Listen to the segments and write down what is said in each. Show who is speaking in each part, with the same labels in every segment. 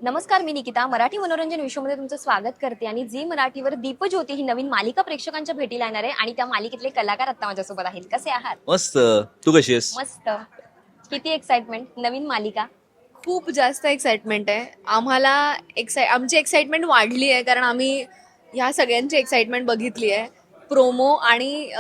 Speaker 1: नमस्कार, मी निकिता मराठी मनोरंजन विश्वमध्ये तुमचं स्वागत करते आणि झी मराठीवर दीपज्योती ही नवीन मालिका प्रेक्षकांच्या भेटीला येणार आहे आणि त्या मालिकेतले कलाकार आता माझ्यासोबत आहेत. कसे आहात?
Speaker 2: मस्त. तू कशी आहेस?
Speaker 1: मस्त. किती एक्साइटमेंट, नवीन मालिका.
Speaker 3: खूप जास्त एक्साइटमेंट आहे आम्हाला. आमची एक्साइटमेंट वाढली आहे कारण आम्ही ह्या सगळ्यांची एक्साइटमेंट बघितली आहे प्रोमो आणि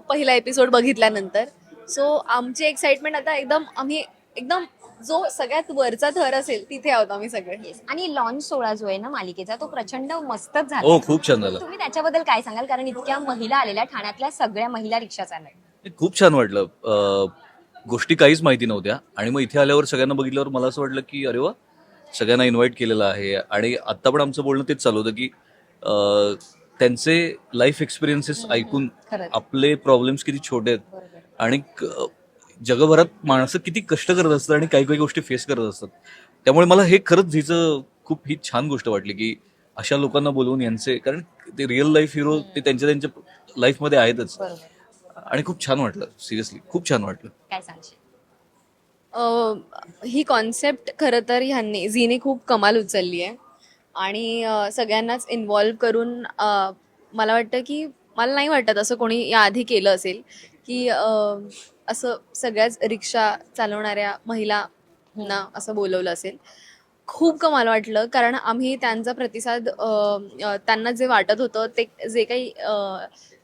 Speaker 3: पहिला एपिसोड बघितल्यानंतर. सो आमची एक्साइटमेंट आता आम्ही एकदम जो सगळ्यात वरचा थर असेल तिथे आहोत आम्ही सगळे.
Speaker 1: आणि लॉन्च सोहळा जो आहे ना मालिकेचा तो प्रचंड मस्तच झाला.
Speaker 2: हो, खूप छान झालं.
Speaker 1: तुम्ही त्याच्याबद्दल काय सांगाल? कारण इतक्या महिला आलेल्या, ठाण्यातल्या सगळ्या महिला रिक्षा चालक.
Speaker 2: खूप छान वाटलं. गोष्टी काहीच माहिती नव्हत्या आणि मग इथे आल्यावर सगळ्यांना बघितल्यावर मला असं वाटलं की अरे वा, सगळ्यांना इन्व्हाइट केलेलं आहे. आणि आत्ता पण आमचं बोलणं तेच चालू होतं की त्यांचे लाईफ एक्सपिरियन्सेस ऐकून
Speaker 1: खरंच.
Speaker 2: आपले प्रॉब्लेम्स किती छोटे आहेत आणि जगभरात माणसं किती कष्ट करत असतात आणि काही काही गोष्टी फेस करत असतात. त्यामुळे मला हे खरंच हिचं खूप ही छान गोष्ट वाटली की अशा लोकांना बोलवून यांचे, कारण ते रिअल लाईफ हिरो ते त्यांच्या लाईफमध्ये आहेतच. आणि खूप छान वाटलं, सिरियसली खूप छान वाटलं.
Speaker 1: काय सांगशील?
Speaker 3: ही कॉन्सेप्ट खरं तर झीने खूप कमाल उचलली आहे आणि सगळ्यांनाच इन्व्हॉल्व करून मला वाटतं की मला नाही वाटत असं कोणी याआधी केलं असेल की असं सगळ्याच रिक्षा चालवणाऱ्या महिलांना असं बोलवलं असेल. खूप कमाल वाटलं कारण आम्ही त्यांचा प्रतिसाद त्यांना जे वाटत होतं ते जे काही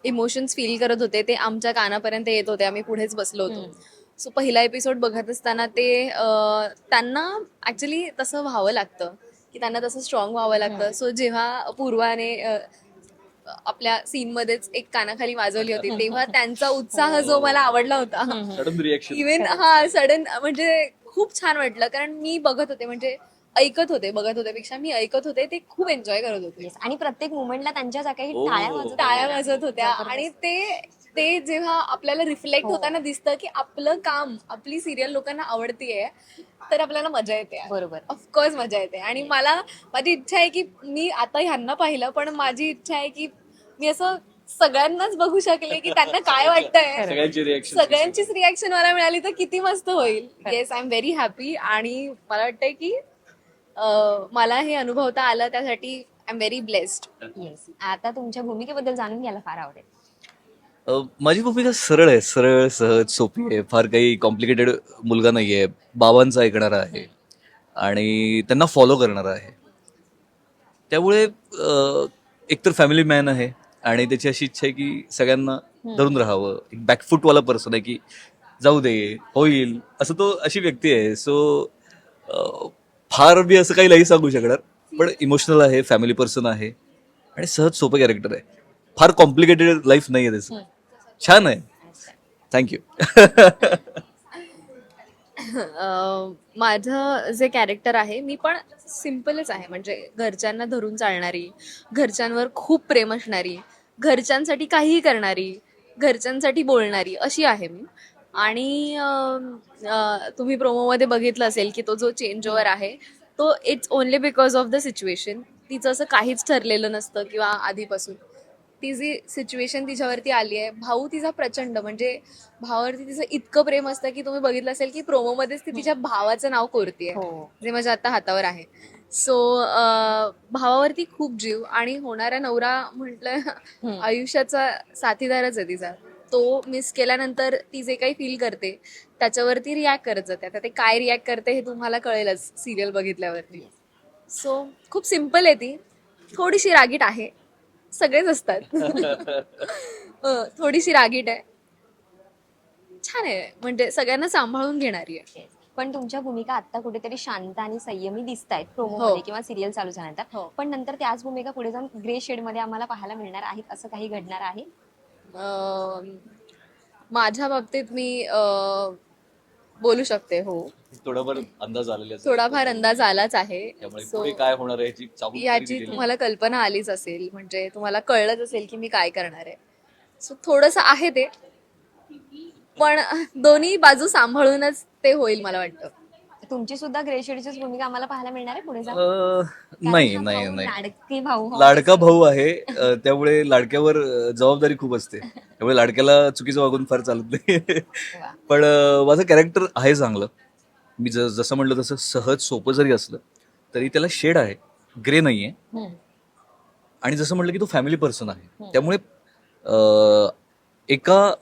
Speaker 3: इमोशन्स फील करत होते ते आमच्या कानापर्यंत येत होते. आम्ही पुढेच बसलो होतो. सो पहिला एपिसोड बघत असताना ते त्यांना ऍक्च्युली तसं व्हावं लागतं की त्यांना तसं स्ट्रॉंग व्हावं लागतं. सो जेव्हा पूर्वाने आपल्या सीन मध्येच एक कानाखाली वाजवली होती तेव्हा त्यांचा उत्साह जो मला आवडला होता.
Speaker 2: Sudden reaction.
Speaker 3: इव्हन सडन म्हणजे खूप छान वाटलं कारण मी बघत होते म्हणजे ऐकत होते, बघत होते पेक्षा मी ऐकत होते. ते खूप एन्जॉय करत होते
Speaker 1: आणि प्रत्येक मुवमेंटला त्यांच्या ज्या काही
Speaker 2: हो.
Speaker 3: टाळ्या वाजत होत्या आणि ते जेव्हा आपल्याला रिफ्लेक्ट होताना दिसतं की आपलं काम, आपली सिरियल लोकांना आवडतीये तर आपल्याला मजा येते.
Speaker 1: बरोबर.
Speaker 3: ऑफकोर्स मजा येते. आणि माझी इच्छा आहे की मी आता ह्यांना पाहिलं पण माझी इच्छा आहे की मी असं सगळ्यांनाच बघू शकले की त्यांना काय वाटतंय.
Speaker 2: सगळ्यांची रिएक्शन.
Speaker 3: सगळ्यांचीच रिॲक्शन मला मिळाली तर किती मस्त होईल. Yes, I am very happy आणि मला वाटतंय की मला हे अनुभवता आलं त्यासाठी I am very blessed.
Speaker 1: Yes. आता तुमच्या भूमिकेबद्दल जाणून घ्यायला फार आवडेल.
Speaker 2: माझी भूमिका सरळ आहे, सरळ सहज सोपी आहे. फार काही कॉम्प्लिकेटेड मुलगा नाहीये. बाबांचा ऐकणारा आहे आणि त्यांना फॉलो करणारा आहे. त्यामुळे एकतर फॅमिली मॅन आहे आणि त्याची अशी इच्छा आहे की सगळ्यांना धरून राहावं. एक बॅकफुटवाला पर्सन आहे की जाऊ दे, होईल असं, तो अशी व्यक्ती आहे. सो फार मी असं काही नाही सांगू शकणार, पण इमोशनल आहे, फॅमिली पर्सन आहे आणि सहज सोपं कॅरेक्टर आहे. फार कॉम्प्लिकेटेड लाईफ नाही आहे त्याचं. छान आहे. थँक्यू.
Speaker 3: माझं जे कॅरेक्टर आहे मी पण सिम्पलच आहे. म्हणजे घरच्यांना धरून चालणारी, घरच्यांवर खूप प्रेम असणारी, घरच्यांसाठी काहीही करणारी, घरच्यांसाठी बोलणारी अशी आहे मी. आणि तुम्ही प्रोमोमध्ये बघितलं असेल की तो जो चेंज ओव्हर आहे तो it's only because of the situation. तिचं असं काहीच ठरलेलं नसतं किंवा आधीपासून ती जी सिच्युएशन तिच्यावरती आली आहे. भाऊ तिचा प्रचंड, म्हणजे भावावरती तिचं इतकं प्रेम असतं की तुम्ही बघितलं असेल की प्रोमोमध्येच ती तिच्या भावाचं नाव कोरतीये, जे माझ्या आता हातावर आहे. सो भावावरती खूप जीव आणि होणारा नवरा म्हटलं आयुष्याचा साथीदारच आहे तिचा. तो मिस केल्यानंतर ती जे काही फील करते त्याच्यावरती रिॲक्ट करत जाते. आता ते काय रिॲक्ट करते हे तुम्हाला कळेलच सिरियल बघितल्यावरती. सो खूप सिम्पल आहे ती, थोडीशी रागीट आहे, सगळेच असतात. थोडीशी रागीट आहे, छान आहे, म्हणजे सगळ्यांना सांभाळून घेणारी आहे.
Speaker 1: पण तुमच्या भूमिका आता कुठेतरी शांत आणि संयमी दिसत आहेत प्रोमो
Speaker 3: हो.
Speaker 1: मध्ये किंवा सिरियल चालू झाल्यानंतर.
Speaker 3: हो.
Speaker 1: पण नंतर त्याच भूमिका पुढे जाऊन ग्रे शेड मध्ये आम्हाला पाहायला मिळणार आहेत, असं काही घडणार आहे?
Speaker 3: माझ्या बाबतीत मी बोलू शकते. हो,
Speaker 2: थोडाफार अंदाज आलेला आहे.
Speaker 3: थोडाफार अंदाज आलाच आहे.
Speaker 2: त्यामुळे
Speaker 3: So,
Speaker 2: पुढे काय होणार आहे याची चाहूल तरी
Speaker 3: याची
Speaker 2: दिलेली आहे.
Speaker 3: तुम्हाला कल्पना आलीच असेल, म्हणजे तुम्हाला कळलंच असेल की मी काय करणार आहे. सो थोडंसं आहे ते, पण दोन्ही बाजू सांभाळूनच ते होईल मला वाटतं.
Speaker 1: तुमची सुद्धा ग्रे शेडचीच भूमिका आम्हाला पाहायला मिळणार आहे पुढे जाऊन?
Speaker 2: नाही
Speaker 1: कारण हा
Speaker 2: नाही
Speaker 1: भाऊ
Speaker 2: नाही,
Speaker 1: लाडके भाऊ हो.
Speaker 2: लाडका भाऊ आहे. त्यामुळे लाडक्यावर जबाबदारी खूप असते. त्यामुळे लाडक्याला चुकीचं वागून फार चालत नाही.
Speaker 1: वा.
Speaker 2: पण माझं कॅरेक्टर आहे चांगलं. मी जसं म्हटलं तसं सहज सोपं जरी असलं तरी त्याला शेड आहे, ग्रे नाही आहे.
Speaker 1: हम्म.
Speaker 2: आणि जसं म्हटलं की तो फॅमिली पर्सन आहे, त्यामुळे एका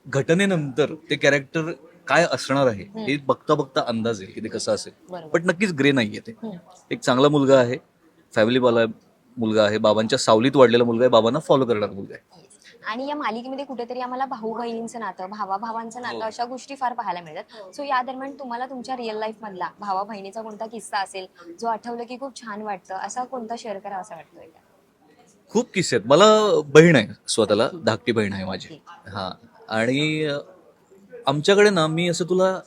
Speaker 2: घटनेनंतर ते कॅरेक्टर काय असणार आहे हे बघता बघता अंदाज येईल की ते कसं असेल.
Speaker 1: बरोबर.
Speaker 2: पण नक्कीच ग्रे नाहीये ते.
Speaker 1: हम्म.
Speaker 2: एक चांगला मुलगा आहे, फॅमिलीवाला मुलगा आहे, बाबांच्या सावलीत वाढलेला मुलगा आहे, बाबांना फॉलो करणारा मुलगा आहे.
Speaker 1: आणि या मालिकेमध्ये कुठेतरी आम्हाला भाऊ बहिणींचं नातं, भावा भावांचं नातं, अशा गोष्टी फार पाहायला मिळतात. सो या दरम्यान तुम्हाला तुमच्या रिअल लाईफ मधला भावा बहिणीचा कोणता किस्सा असेल जो आठवलं की खूप छान वाटतं, असा कोणता शेअर करा असं वाटतोय का?
Speaker 2: खूप किस्से आहेत. मला बहीण आहे, स्वतःला धाकटी बहीण आहे माझी. हा. आणि आमच्याकडे ना, मी असं तुला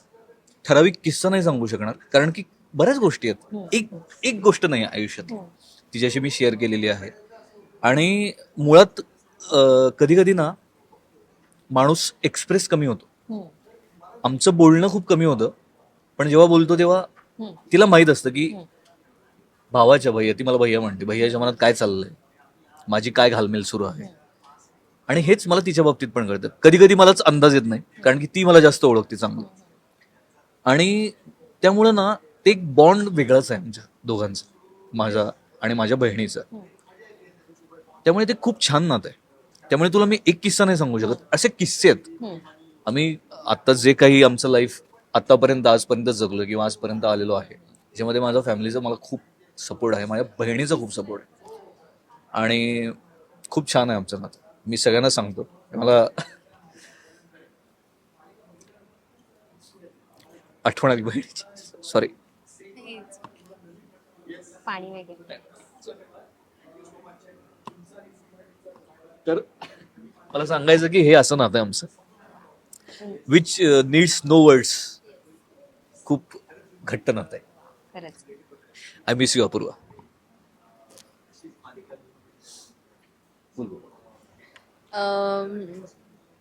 Speaker 2: ठराविक किस्सा नाही सांगू शकणार, कारण की बऱ्याच गोष्टी आहेत. एक एक गोष्ट नाही आहे आयुष्यात तिच्याशी मी शेअर केलेली आहे. आणि मुळात कधी कधी ना माणूस एक्सप्रेस कमी होतो. आमचं बोलणं खूप कमी होतं, पण जेव्हा बोलतो तेव्हा तिला माहित असतं की भावाच्या भैया, ती मला भैया म्हणते, भैयाच्या मनात काय चाललंय, माझी काय घालमेल सुरू आहे. आणि हेच मला तिच्या बाबतीत पण कळतं. कधी कधी मलाच अंदाज येत नाही, कारण की ती मला जास्त ओळखते चांगलं. आणि त्यामुळं ना ते एक बॉन्ड वेगळाच आहे आमच्या दोघांचा, माझा आणि माझ्या बहिणीचा. त्यामुळे ते खूप छान नातं आहे. त्यामुळे तुला मी एक किस्सा नाही सांगू शकत, असे किस्से आहेत. आम्ही आता जे काही आमचं लाईफ आतापर्यंत आजपर्यंत जगलो किंवा आजपर्यंत आलेलो आहे, त्याच्यामध्ये माझ्या फॅमिलीचा मला खूप सपोर्ट आहे, माझ्या बहिणीचा खूप सपोर्ट आहे. आणि खूप छान आहे आमचं नातं. मी सगळ्यांना सांगतो. मला आठवण आली बहिणीची, सॉरी.
Speaker 1: पाणी वगैरे.
Speaker 2: तर मला सांगायचं की हे असं नातं आहे आमचं, विच नीड्स नो वर्ड्स. खूप घट्ट नातं आहे.
Speaker 1: खरंच.
Speaker 2: I miss you Apurva.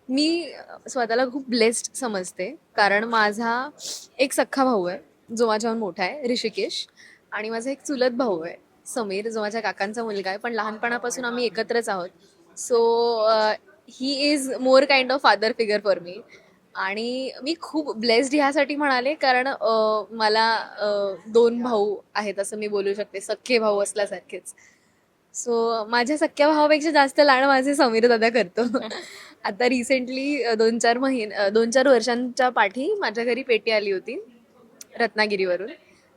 Speaker 3: मी स्वतःला खूप ब्लेस्ड समजते, कारण माझा एक सख्खा भाऊ आहे जो माझ्याहून मोठा आहे, ऋषिकेश. आणि माझा एक चुलत भाऊ आहे, समीर, जो माझ्या काकांचा मुलगा आहे. पण लहानपणापासून आम्ही एकत्रच आहोत. So he is more kind of father figure for me. आणि मी खूप ब्लेस्ड ह्यासाठी म्हणाले, कारण मला 2 भाऊ आहेत असं मी बोलू शकते, सख्खे भाऊ असल्यासारखेच. सो माझ्या सख्ख्या भावापेक्षा जास्त लाड माझे समीर दादा करतो. आता रिसेंटली 2-4 वर्षांच्या पाठी माझ्या घरी पेटी आली होती रत्नागिरीवरून,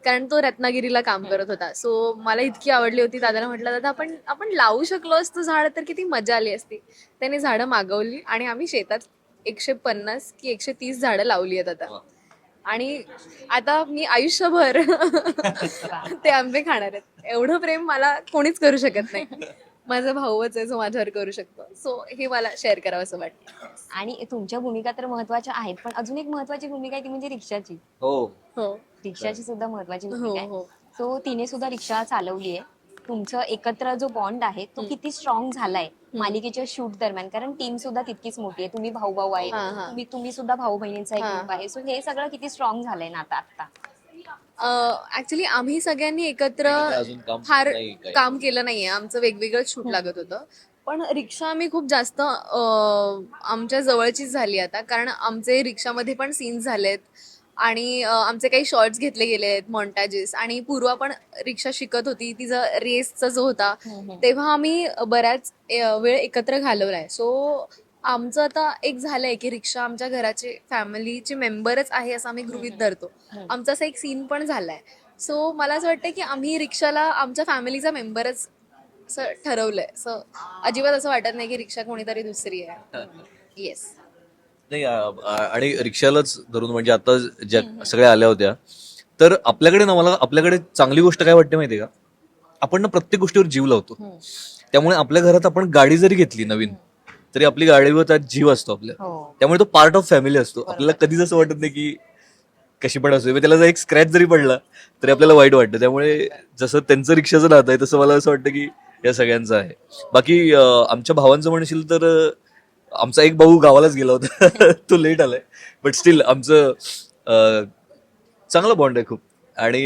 Speaker 3: कारण तो रत्नागिरीला काम करत होता. सो मला इतकी आवडली होती. दादाला म्हटलं, दादा आपण लावू शकलो असतो झाड तर किती मजा आली असती. त्याने झाडं मागवली आणि आम्ही शेतात 150 की 130 झाडं लावली आहेत आता. आणि आता मी आयुष्यभर ते आंबे खाणार आहेत. एवढं प्रेम मला कोणीच करू शकत नाही. माझा भाऊच आहे जो माझ्यावर करू शकतो. सो हे मला शेअर करावं असं वाटतं.
Speaker 1: आणि तुमच्या भूमिका तर महत्वाच्या आहेत, पण अजून एक महत्वाची भूमिका आहे ती म्हणजे रिक्षाची.
Speaker 2: हो.
Speaker 3: हो
Speaker 1: रिक्षाची सुद्धा महत्वाची
Speaker 3: हो
Speaker 1: भूमिका आहे.
Speaker 3: हो.
Speaker 1: सो तिने सुद्धा रिक्षा चालवली आहे. तुमचं एकत्र जो बॉन्ड आहे तो किती स्ट्रॉंग झालाय मालिकेच्या शूट दरम्यान, कारण टीम सुद्धा तितकीच मोठी आहे. तुम्ही भाऊ भाऊ आहे,
Speaker 3: हा, हा.
Speaker 1: तुम्ही सुद्धा भाऊ बहिणींचा एक
Speaker 3: हा,
Speaker 1: ग्रुप आहे. सो हे सगळं किती स्ट्रॉंग झालंय ना आता.
Speaker 3: ऍक्च्युली आम्ही सगळ्यांनी एकत्र
Speaker 2: अजून काम
Speaker 3: फार
Speaker 2: नाही काही.
Speaker 3: काम केलं नाहीये. आमचं वेगवेगळं शूट लागत होतं. पण रिक्षा आम्ही खूप जास्त आमच्या जवळचीच झाली आता, कारण आमचे रिक्षामध्ये पण सीन्स झालेत आणि आमचे काही शॉर्ट्स घेतले गेले आहेत, मॉन्टाजेस. आणि पूर्वा पण रिक्षा शिकत होती, तिचा रेसचा जो होता तेव्हा आम्ही बऱ्याच वेळ एकत्र घालवलाय. सो आमचं आता एक झालंय की रिक्षा आमच्या घराचे फॅमिलीचे मेंबरच आहे असं आम्ही गृहीत धरतो. आमचा असा एक सीन पण झालाय. सो मला असं वाटतं की आम्ही रिक्षाला आमच्या फॅमिलीचा मेंबरच असं ठरवलंय. सो अजिबात असं वाटत नाही की रिक्षा कोणीतरी दुसरी आहे. येस.
Speaker 2: नाही, आणि रिक्षालाच धरून म्हणजे आता ज्या सगळ्या आल्या होत्या, तर आपल्याकडे ना, मला आपल्याकडे चांगली गोष्ट काय वाटते माहितीये का, आपण ना प्रत्येक गोष्टीवर जीव लावतो. त्यामुळे आपल्या घरात आपण गाडी जरी घेतली नवीन, तरी आपली गाडीवर त्यात जीव असतो आपल्या. त्यामुळे तो पार्ट ऑफ फॅमिली असतो. आपल्याला कधीच असं वाटत नाही की कशी पण असो, त्याला जर एक स्क्रॅच जरी पडला तरी आपल्याला वाईट वाटतं. त्यामुळे जसं त्यांचं रिक्षाचं नातं आहे तसं मला असं वाटतं की या सगळ्यांचं आहे. बाकी आमच्या भावांचं म्हणशील तर आमचा एक भाऊ गावालाच गेला होता. तो लेट आलाय, बट स्टील आमचं चांगलं बॉन्ड आहे खूप. आणि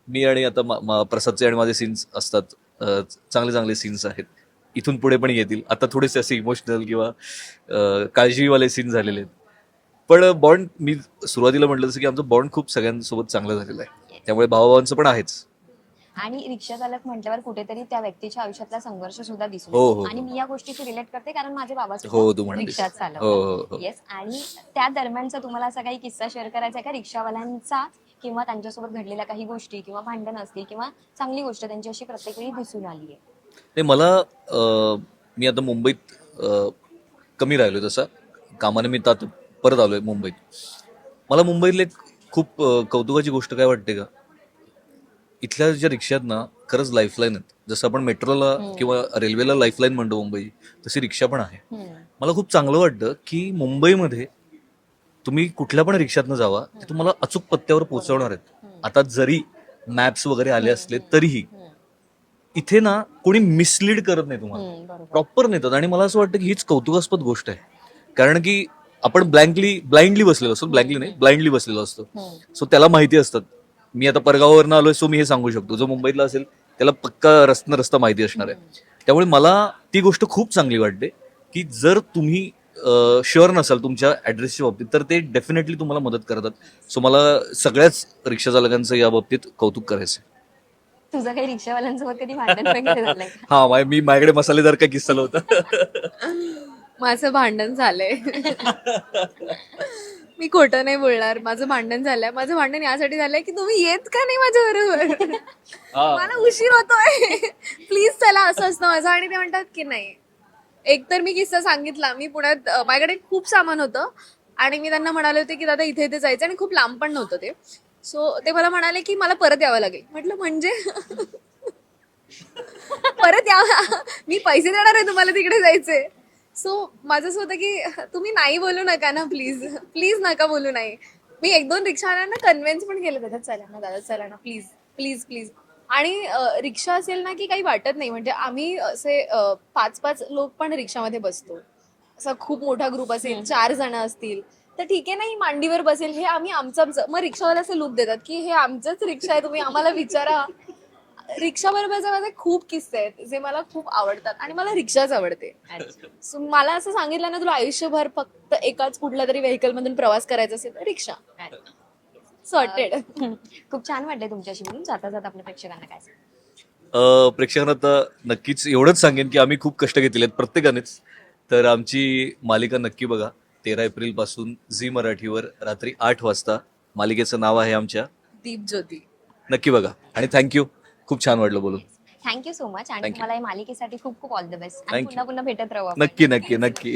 Speaker 2: मी आणि आता प्रसादचे आणि माझे सीन्स असतात, चांगले चांगले सीन्स आहेत. इथून पुढे पण येतील. आता थोडेसे असे इमोशनल किंवा काळजीवाले सीन झालेले आहेत. पण बॉन्ड, मी सुरुवातीला म्हटलं तसं की आमचं बॉन्ड खूप सगळ्यांसोबत चांगलं झालेलं आहे. त्यामुळे भावाभावांचं पण आहेच.
Speaker 1: आणि रिक्षा चालक म्हटल्यावर कुठेतरी त्या व्यक्तीच्या आयुष्यातला संघर्ष सुद्धा दिसून
Speaker 2: हो,
Speaker 1: येतो.
Speaker 2: हो,
Speaker 1: आणि
Speaker 2: हो.
Speaker 1: मी या गोष्टीशी रिलेट करते कारण माझे बाबा
Speaker 2: हो, तू
Speaker 1: सुद्धा
Speaker 2: म्हणालीस.
Speaker 1: रिक्षा
Speaker 2: हो,
Speaker 1: चालवतात.
Speaker 2: हो, हो.
Speaker 1: येस. आणि त्या दरम्यानचा तुम्हाला असा काही किस्सा शेअर करायचा आहे का रिक्षावाल्यांचा, किंवा त्यांच्यासोबत घडलेल्या काही गोष्टी किंवा भांडण असतील किंवा चांगली गोष्ट त्यांची अशी प्रत्येक वेळी दिसून आली आहे?
Speaker 2: ते मला मी आता मुंबईत कमी राहिलो, तसा कामानिमित्त आता परत आलोय मुंबईत. मला मुंबईतले खूप कौतुकाची गोष्ट काय वाटते का, इथल्या ज्या रिक्षात ना खरंच लाईफलाईन आहेत. जसं आपण मेट्रोला किंवा रेल्वेला लाईफलाईन म्हणतो मुंबई, तशी रिक्षा पण आहे. मला खूप चांगलं वाटतं की मुंबईमध्ये तुम्ही कुठल्या पण रिक्षातनं जावा, ते तुम्हाला अचूक पत्त्यावर पोहोचवणार आहेत. आता जरी मॅप्स वगैरे आले असले तरीही इथे ना कोणी मिसलीड करत नाही तुम्हाला,
Speaker 1: बरोबर.
Speaker 2: प्रॉपर नेतात. आणि मला असं वाटतं की हीच कौतुकास्पद गोष्ट आहे. कारण की आपण ब्लाइंडली बसलेलो असतो, ब्लाइंडली बसलेलो असतो. सो त्याला माहिती असतात. मी आता परगावावरनं आलोय, सो मी हे सांगू शकतो. जो मुंबईतला असेल त्याला पक्का रस्ता माहिती असणार आहे. त्यामुळे मला ती गोष्ट खूप चांगली वाटते की जर तुम्ही शुअर नसाल तुमच्या ऍड्रेसच्या बाबतीत, तर ते डेफिनेटली तुम्हाला मदत करतात. सो मला सगळ्याच रिक्षा चालकांचं या बाबतीत कौतुक करायचं आहे.
Speaker 1: तुझं काही रिक्षावाल्यांसोबत कधी भांडण वगैरे झालंय का?
Speaker 2: हा, माझ्याकडे मसालेदार काय किस्सा होता.
Speaker 3: माझं भांडण झालंय. मी खोटं नाही बोलणार, माझं भांडण झालंय. माझं भांडण यासाठी झालंय की तुम्ही येत का नाही माझ्या बरोबर. मला उशीर होतोय, प्लीज चला, असं असतं माझं. आणि ते म्हणतात की नाही. एक तर मी किस्सा सांगितला, मी पुण्यात माझ्याकडे खूप सामान होतं आणि मी त्यांना म्हणाले होते की दादा इथे इथे जायचं, आणि खूप लांब पण नव्हतं ते. सो ते मला म्हणाले की मला परत यावं लागेल. म्हटलं म्हणजे परत या, मी पैसे देणार आहे तुम्हाला तिकडे जायचे. सो माझं असं होतं की तुम्ही नाही बोलू नका ना, प्लीज प्लीज नका बोलू. नाही, मी 1-2 रिक्षावाल्यांना कन्व्हिन्स पण केलं, दादा चला ना, दादा चला ना, प्लीज प्लीज प्लीज. आणि रिक्षा असेल ना की काही वाटत नाही. म्हणजे आम्ही असे 5-5 लोक पण रिक्षामध्ये बसतो. असा खूप मोठा ग्रुप असेल, 4 जण असतील तर ठीक आहे, नाही मांडीवर बसेल, हे आम्ही आमचं. मग रिक्षावाले असे लूक देतात की हे आमचंच रिक्षा आहे, तुम्ही आम्हाला विचारा. रिक्षा बरोबरचे माझे खूप किस्से आहेत जे मला खूप आवडतात आणि मला रिक्षाच आवडते. सो मला असं सांगितलं ना, तुला आयुष्यभर फक्त एकाच कुठल्या तरी व्हेकल मधून प्रवास करायचा असेल तर रिक्षा. सॉर्टेड.
Speaker 1: खूप छान वाटलंय तुमच्याशी बोलून. जाता जाता आपल्या प्रेक्षकांना काय सांगाल?
Speaker 2: प्रेक्षकांना तर नक्कीच एवढंच सांगेन की आम्ही खूप कष्ट घेतलेले आहेत प्रत्येकानेच. तर आमची मालिका नक्की बघा. 13 एप्रिल पासून झी मराठीवर रात्री 8 वाजता. मालिकेचं नाव आहे आमच्या
Speaker 3: दीप ज्योती.
Speaker 2: नक्की बघा. आणि थँक्यू, खूप छान वाटलं बोलून.
Speaker 1: Thank you so much. आणि
Speaker 2: Thank you.
Speaker 1: तुम्हाला या मालिकेसाठी खूप खूप ऑल द बेस्ट. आणि
Speaker 2: Thank you.
Speaker 1: पुन्हा पुन्हा भेटत राहू आपण.
Speaker 2: नक्की नक्की नक्की.